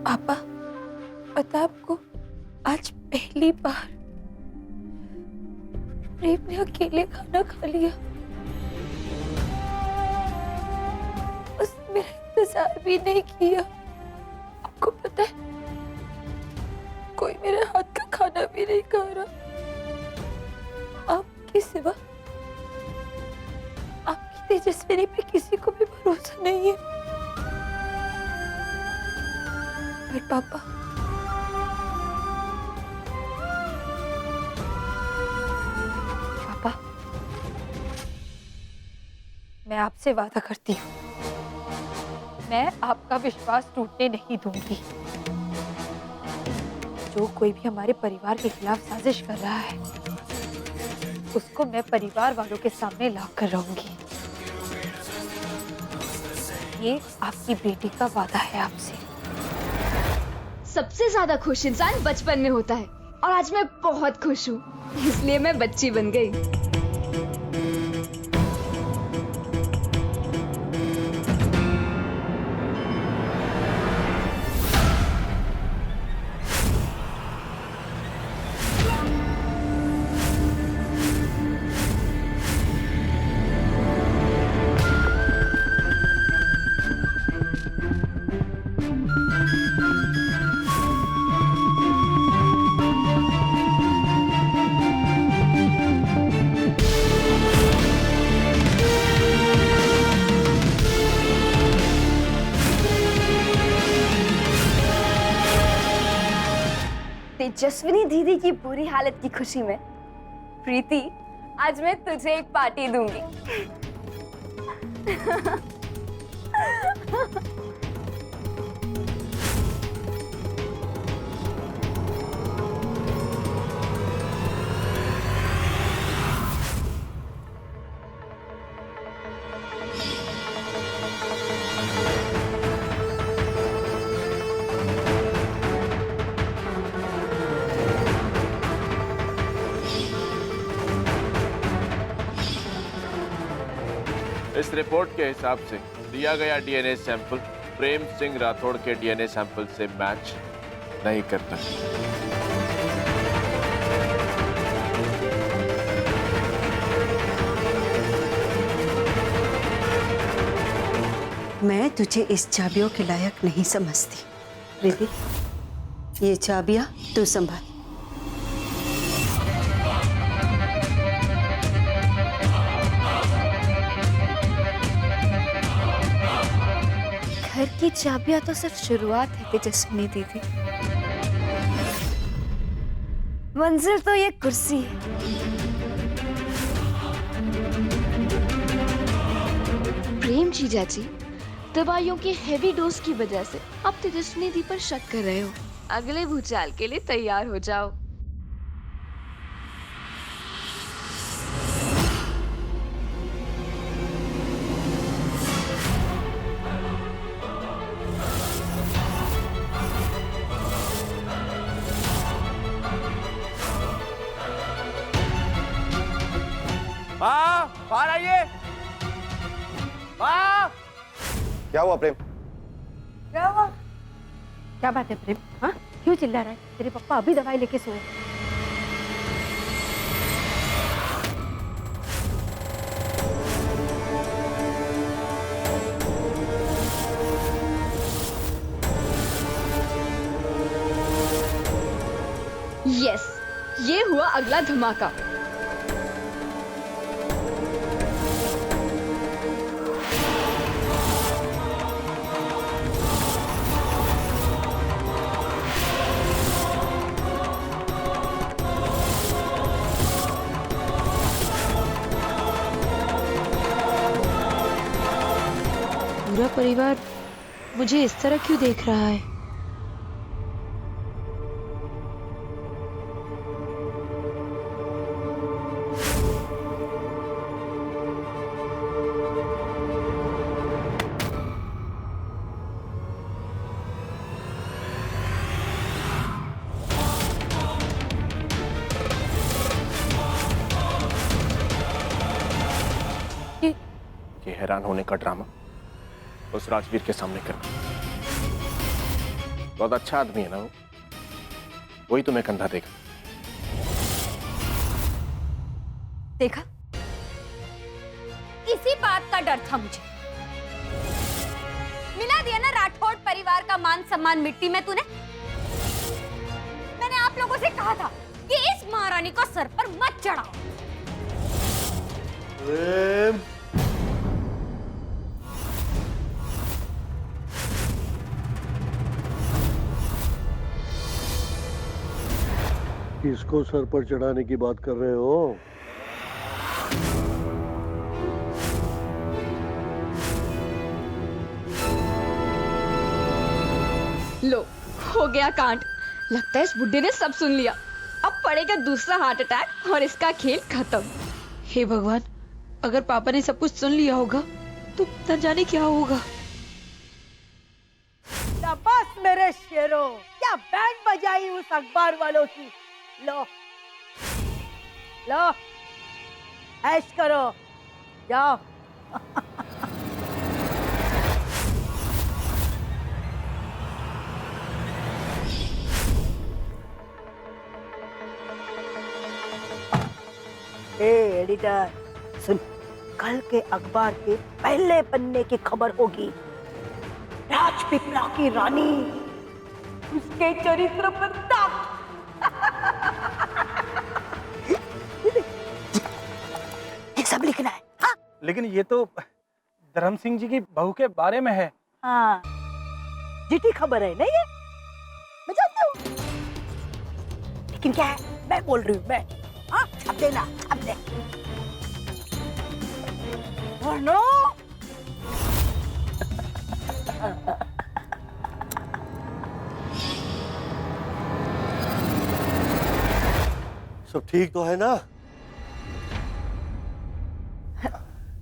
पापा, पता आपको, आज पहली बार प्रेम ने अकेले खाना खा लिया। उसने मेरा इंतजार भी नहीं किया। आपको पता है, कोई मेरे हाथ का खाना भी नहीं खा रहा। आपके सिवा, आपकी तेजस्विनी पे किसी को भी भरोसा नहीं है। पर पापा, मैं आपसे वादा करती हूँ, मैं आपका विश्वास टूटने नहीं दूंगी। जो कोई भी हमारे परिवार के खिलाफ साजिश कर रहा है, उसको मैं परिवार वालों के सामने ला कर रहूंगी। ये आपकी बेटी का वादा है आपसे। सबसे ज्यादा खुश इंसान बचपन में होता है, और आज मैं बहुत खुश हूँ, इसलिए मैं बच्ची बन गई। तेजस्विनी दीदी की बुरी हालत की खुशी में प्रीति, आज मैं तुझे एक पार्टी दूंगी। इस रिपोर्ट के हिसाब से दिया गया डीएनए सैंपल प्रेम सिंह राठौड़ के डीएनए सैंपल से मैच नहीं करता। मैं तुझे इस चाबियों के लायक नहीं समझती। प्रीति, ये चाबियां तू संभाल। घर की चाबियां तो सिर्फ शुरुआत है तेजस्विनी दीदी, मंजिल तो ये कुर्सी है। प्रेम जीजा जी, दवाइयों की हेवी डोज की वजह से आप तेजस्विनी दी पर शक कर रहे हो। अगले भूचाल के लिए तैयार हो जाओ। माँ, बाहर आइए। माँ, क्या हुआ प्रेम? क्या हुआ? क्या बात है प्रेम? हाँ, क्यों चिल्ला रहा है? तेरे पापा अभी दवाई लेके सोए। यस, ये हुआ अगला धमाका। पूरा परिवार मुझे इस तरह क्यों देख रहा है? ये हैरान होने का ड्रामा उस राजवीर के सामने करना। बहुत अच्छा आदमी है ना वो, वही तुम्हें कंधा देगा। देखा, इसी बात का डर था मुझे। मिला दिया ना राठौड़ परिवार का मान सम्मान मिट्टी में तूने। मैंने आप लोगों से कहा था कि इस महारानी को सर पर मत चढ़ाओ। किसको सर पर चढ़ाने की बात कर रहे हो? लो, हो गया कांड। लगता है इस बुड्ढे ने सब सुन लिया। अब पड़ेगा दूसरा हार्ट अटैक और इसका खेल खत्म। हे भगवान, अगर पापा ने सब कुछ सुन लिया होगा तो न जाने क्या होगा। शाबाश मेरे शेरों, क्या बैंड बजाई उस अखबार वालों की। लो लो, ऐश करो, जाओ। ए एडिटर, सुन, कल के अखबार के पहले पन्ने की खबर होगी। राजपिपला की रानी, उसके चरित्र पर दाग। ये सब लिखना है। हाँ? लेकिन ये तो धर्म सिंह जी की बहू के बारे में है। हाँ, झूठी खबर है ना ये, मैं जानती हूँ। लेकिन क्या है, मैं बोल रही हूँ, मैं। हाँ, छाप देना, छाप दे। नो सब ठीक तो है ना?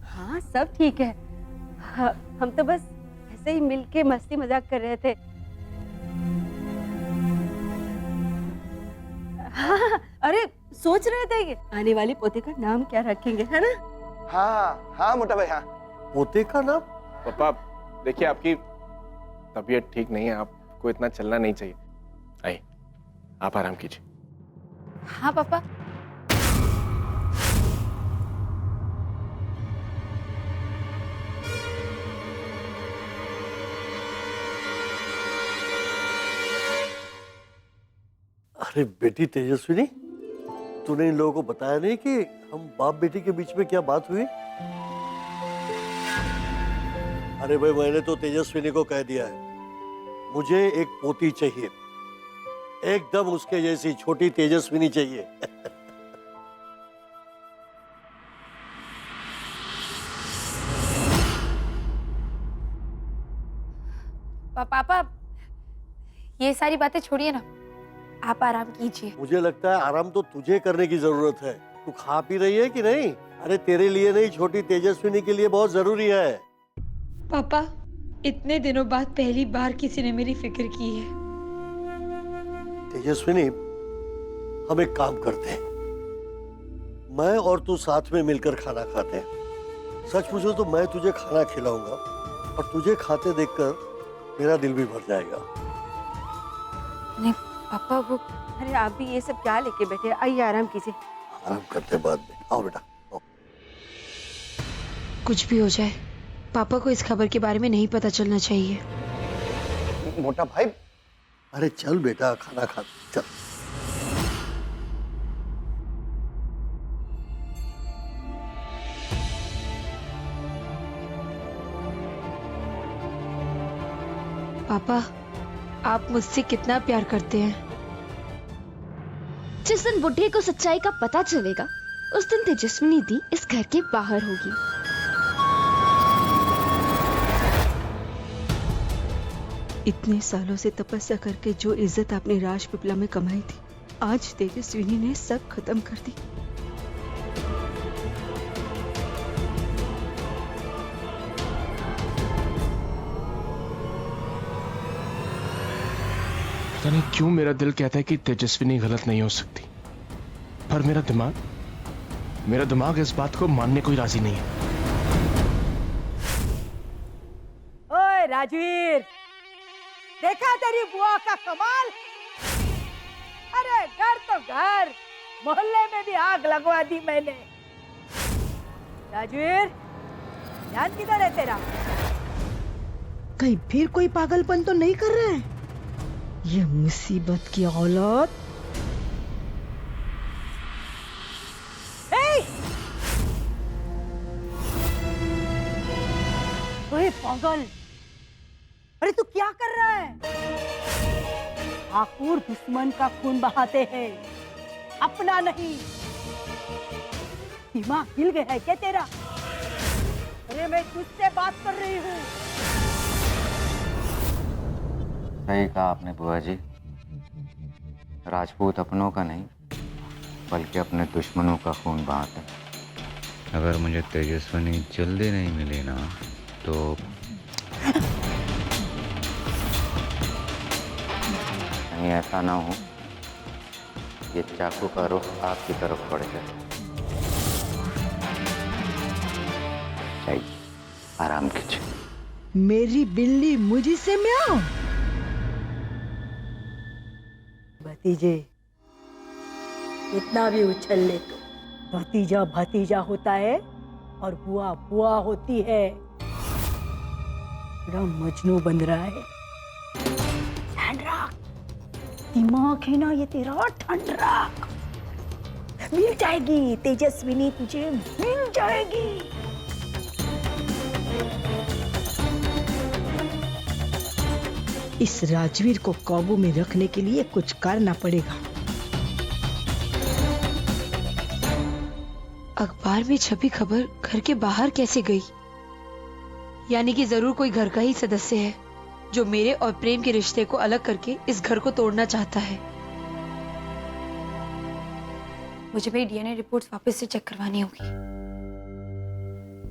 हाँ, सब ठीक है। हाँ, हम तो बस ऐसे ही मिलके मस्ती मजाक कर रहे थे। हाँ, अरे सोच रहे थे कि आने वाली पोते का नाम क्या रखेंगे, है ना? हाँ हाँ मोटा भाई, हाँ। पोते का नाम? पापा देखिए, आपकी तबीयत ठीक नहीं है, आपको इतना चलना नहीं चाहिए। आइए, आप आराम कीजिए। हाँ पापा। अरे बेटी तेजस्विनी, तूने इन लोगों को बताया नहीं कि हम बाप बेटी के बीच में क्या बात हुई? अरे भाई, मैंने तो तेजस्विनी को कह दिया है, मुझे एक पोती चाहिए, एकदम उसके जैसी छोटी तेजस्विनी चाहिए। पापा, ये सारी बातें छोड़िए ना, आप आराम कीजिए। मुझे लगता है आराम तो तुझे करने की जरूरत है। तू खा पी रही है कि नहीं? अरे तेरे लिए नहीं, छोटी तेजस्विनी के लिए बहुत जरूरी है। पापा, इतने दिनों बाद पहली बार किसी ने मेरी फिक्र की है। तेजस्विनी, हम एक काम करते हैं, मैं और तू साथ में मिलकर खाना खाते हैं। सच पूछो तो मैं तुझे खाना खिलाऊंगा और तुझे खाते देखकर मेरा दिल भी भर जाएगा। नहीं पापा, वो अरे आप भी ये सब क्या लेके बैठे? आइए आराम कीजिए। आराम करते हैं बाद में। आओ बेटा, आओ। कुछ भी हो जाए, पापा को इस खबर के बारे में नहीं पता चलना चाहिए। मोटा भाई, अरे चल बेटा, खाना खा, चल। पापा, आप मुझसे कितना प्यार करते हैं। जिस दिन बुढ़े को सच्चाई का पता चलेगा, उस दिन तेजस्विनी दी इस घर के बाहर होगी। इतने सालों से तपस्या करके जो इज्जत आपने राजपिपला में कमाई थी, आज तेजस्विनी ने सब खत्म कर दी। पता नहीं क्यों मेरा दिल कहता है कि तेजस्विनी गलत नहीं हो सकती, पर मेरा दिमाग इस बात को मानने को ही राजी नहीं है। ओए राजवीर, देखा तेरी बुआ का कमाल। अरे घर तो घर, मोहल्ले में भी आग लगवा दी मैंने। राजवीर, ध्यान किधर है तेरा? कहीं फिर कोई पागलपन तो नहीं कर रहे हैं? ये मुसीबत की औलाद। ओए पागल, अरे तू क्या कर रहा है? ठाकुर दुश्मन का खून बहाते हैं, अपना नहीं। दिमाग हिल गया है क्या तेरा? अरे मैं तुझसे बात कर रही हूँ। सही कहा आपने बुआ जी। राजपूत अपनों का नहीं बल्कि अपने दुश्मनों का खून बहाते हैं। अगर मुझे तेजस्विनी जल्दी नहीं मिली ना तो कहीं ऐसा ना हो ये चाकू का रुख आपकी तरफ पड़ जाए। चाहिए आराम कीजिए। मेरी बिल्ली मुझी से म्याऊं। भतीजे, इतना भी उछल ले तो भतीजा भतीजा होता है और बुआ बुआ होती है। बड़ा मजनू बन रहा है। ध्यान रख, दिमाग है ना ये तेरा ठंडा। मिल जाएगी तेजस्विनी, तुझे मिल जाएगी। इस राजवीर को काबू में रखने के लिए कुछ करना पड़ेगा। अखबार में छपी खबर घर के बाहर कैसे गई? यानी कि जरूर कोई घर का ही सदस्य है जो मेरे और प्रेम के रिश्ते को अलग करके इस घर को तोड़ना चाहता है। मुझे मेरी डीएनए रिपोर्ट्स वापस से चेक करवानी होगी।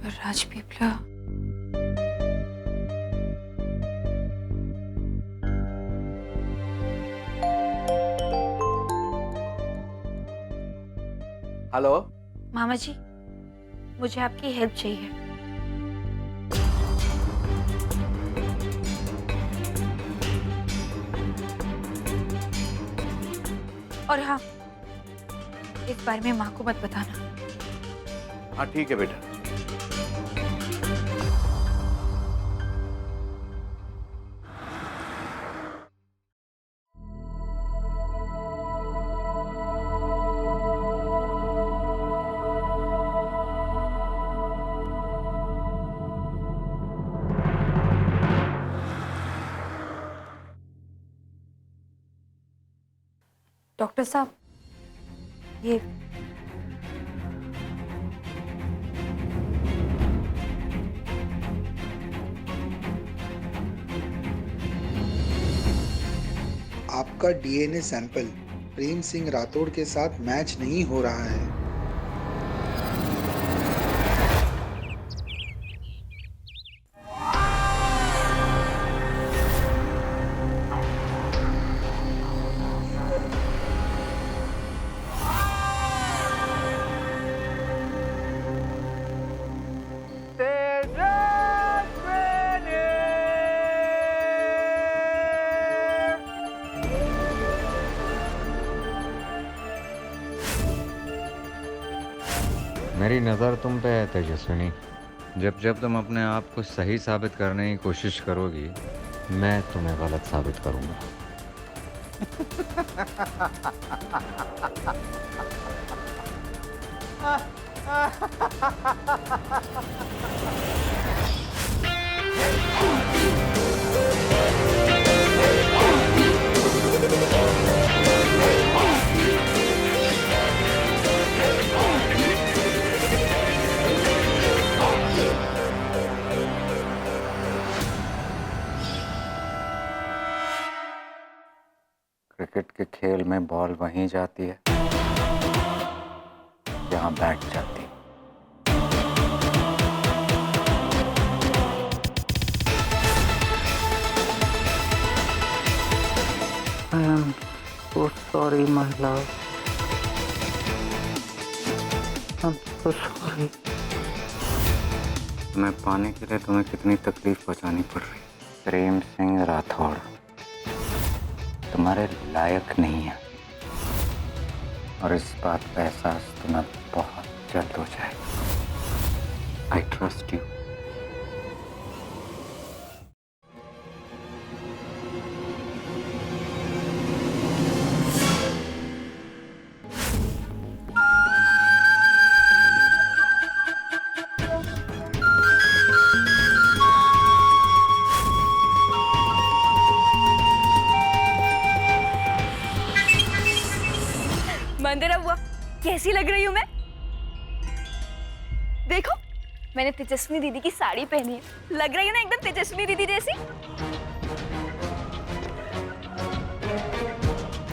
पर राज पीपला, हेलो मामा जी, मुझे आपकी हेल्प चाहिए। और हाँ, इस बारे में माँ को मत बताना। हाँ ठीक है बेटा। डॉक्टर साहब, ये आपका डीएनए सैंपल प्रेम सिंह राठौड़ के साथ मैच नहीं हो रहा है। मेरी नज़र तुम पे है तेजस्विनी। जब जब तुम अपने आप को सही साबित करने की कोशिश करोगी मैं तुम्हें गलत साबित करूंगा। क्रिकेट के खेल में बॉल वहीं जाती है जहां बैट जाती है। I am so sorry, my love. I'm so sorry. तुम्हें पाने के लिए तुम्हें कितनी तकलीफ पहुंचानी पड़ रही। प्रेम सिंह राठौड़ तुम्हारे लायक नहीं है, और इस बात का एहसास तुम्हें बहुत जल्द हो जाएगा। I trust you. मंदिरा हुआ, कैसी लग रही हूँ मैं? देखो, मैंने तेजस्विनी दीदी की साड़ी पहनी है, लग रही है ना एकदम तेजस्विनी दीदी जैसी।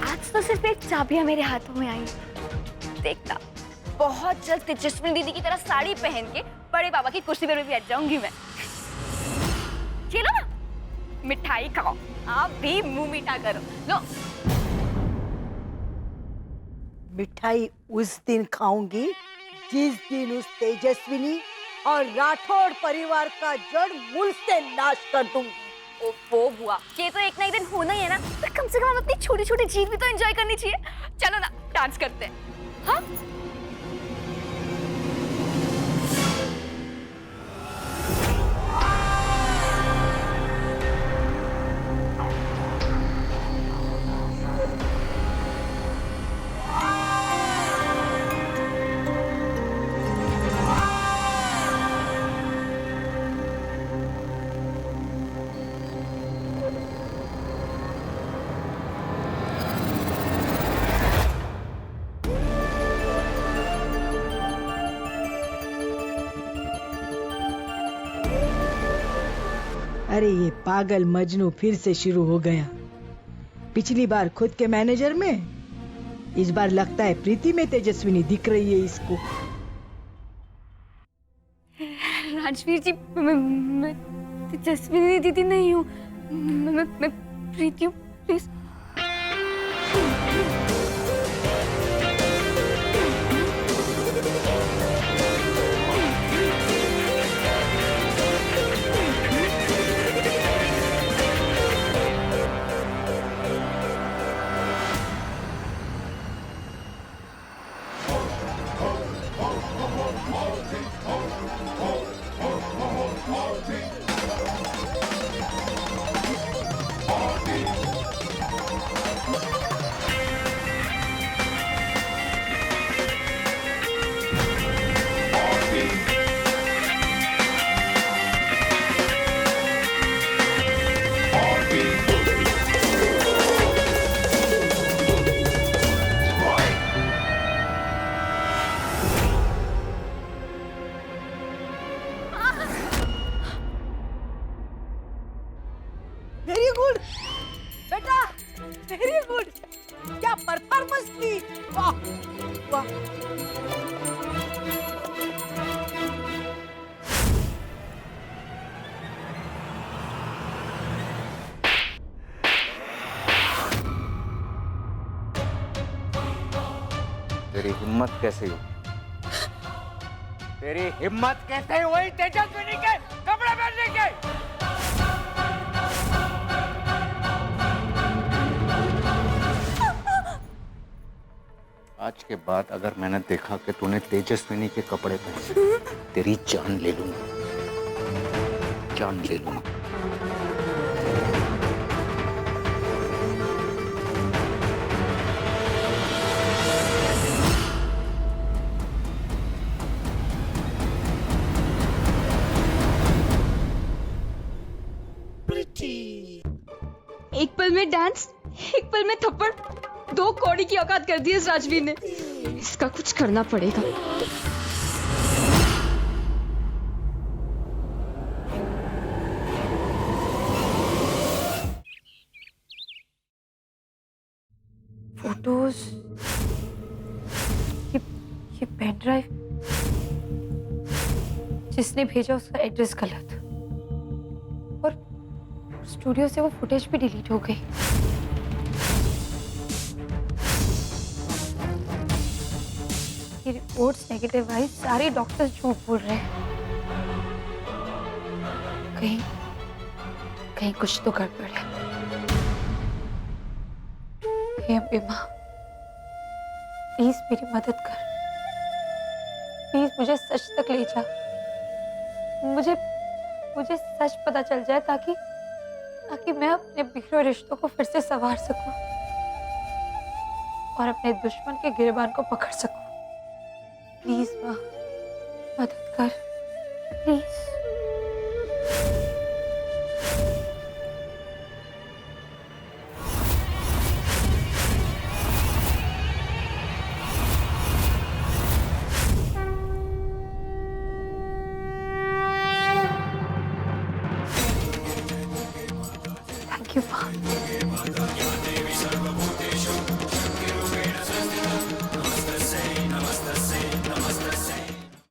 आज तो सिर्फ एक चाबियां मेरे हाथों में आई, देखता बहुत जल्द तेजस्विनी दीदी की तरह साड़ी पहन के बड़े बाबा की कुर्सी पर भी बैठ जाऊंगी मैं। चलो ना, मिठाई खाओ, आप भी मुंह मीठा करो। लो, मिठाई उस दिन खाऊंगी जिस दिन उस तेजस्विनी और राठौड़ परिवार का जड़ मूल से नाश कर दूंगी। ओफो बुआ, ये तो एक ना एक दिन होना ही है ना, तो कम से कम हम अपनी छोटी छोटी चीज भी तो एंजॉय करनी चाहिए। चलो ना, डांस करते हैं। हाँ? अरे ये पागल मजनू फिर से शुरू हो गया। पिछली बार खुद के मैनेजर में, इस बार लगता है प्रीति में तेजस्विनी दिख रही है इसको। राजवीर जी, मैं तेजस्विनी दीदी नहीं हूँ, मैं प्रीति हूँ, प्लीज। वेरी गुड बेटा, वेरी गुड। क्या परफॉर्मेंस थी, वाह वाह। तेरी हिम्मत कैसे हुई? तेरी हिम्मत कैसे हुई तेजस्विनी के कपड़े पहनने के? आज के बाद अगर मैंने देखा कि तूने तेजस्विनी के कपड़े पहने, तेरी जान ले लूंगा, जान ले लूंगा। एक पल में डांस, एक पल में थप्पड़, 2 कौड़ी की औकात कर दी इस राजवीर ने। इसका कुछ करना पड़ेगा। फोटोज, ये पेन ड्राइव, जिसने भेजा उसका एड्रेस गलत, और स्टूडियो से वो फुटेज भी डिलीट हो गई। ये रिपोर्ट्स नेगेटिव आई, सारे डॉक्टर्स झूठ बोल रहे हैं। कहीं कुछ तो गड़बड़ है। हे अम्बे माँ, प्लीज मेरी मदद कर। प्लीज मुझे सच तक ले जा। मुझे सच पता चल जाए ताकि मैं अपने बिखरे रिश्तों को फिर से संवार सकूं और अपने दुश्मन के गिरबान को पकड़ सकूं। प्लीज माँ, मदद कर।